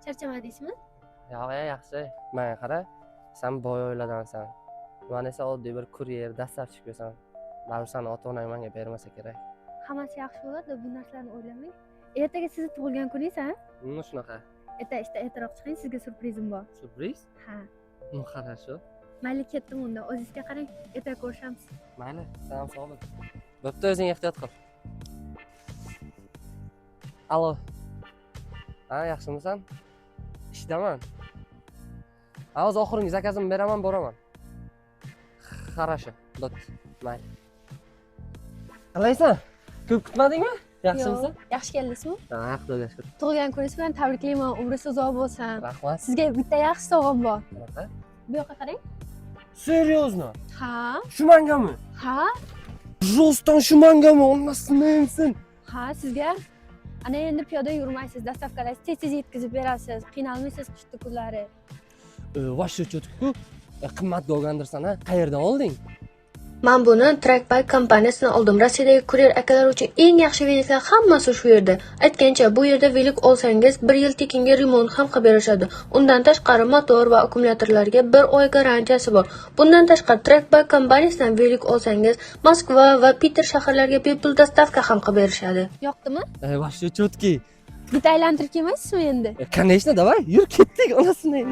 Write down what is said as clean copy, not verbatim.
Charchamadingizmi? Yo'q, yaxshi. Menga qara, sen boy oiladansan. Men esa oddiy bir kuryer, dasturchisan. Baribir seni ota-onang menga bermasa kerak. Hammasi yaxshi bo'ladi, bu narsalarni o'ylamang. Ertaga sizni tug'ilgan kuningiz, ha? Shunaqa. Ertaroq chiqing, sizga syurprizim bor. Syurpriz? Ha. Хорошо. Mayli, ketdim unda. O'zingizga qarang, ertaga ko'rishamiz. Mayli, sen ham sog' bo'l. Bo'pti, o'zing ehtiyot qil. Alo. Ha, yaxshimisan? Ishdaman. Hozir oxirgi zakazimni beraman, boraman. Хорошо. Bo'pti. Mayli. Qalaysan? Ko'p kutmadingmi? Yaxshimisan? Yaxshi keldingizmi? Ha, xudoga shukr. Tug'ilgan kuningiz bilan tabriklayman. Umringiz uzoq bo'lsin. Rahmat. Sizga bitta yaxshi sovg'am bor. Qanaqa? Bu yoqqa qarang. Серьезно? Ha? Shu mangami? Ha? Просто shu mangami? Olmasdan mensin. Ha, sizga ana endi piyoda yurmaysiz, dastavkalaysiz, tez yetkazib berasiz. Qiynalmaysiz qishda kunlari. Voshcha cho'tku. Qimmatga olgandirsan, ha? Qayerdan olding? Men buni Trackbike kompaniyasidan oldim. Rossiyadagi kuryer akalar uchun eng yaxshi veliklar hammasi shu yerda. Aytgancha, bu yerda velik olsangiz 1 yil tekinga remont ham qilib berishadi. Undan tashqari motor va akkumulyatorlarga 1 oy garantiyasi bor. Bundan tashqari Trackbike kompaniyasidan velik olsangiz Moskva va Piter shaharlariga bepul dostavka ham qilib berishadi. Yoqdimi? Voshcha cho'tki. Bitta aylantirib kelmaysizmi endi? Конечно, давай, yur ketdik, onasini.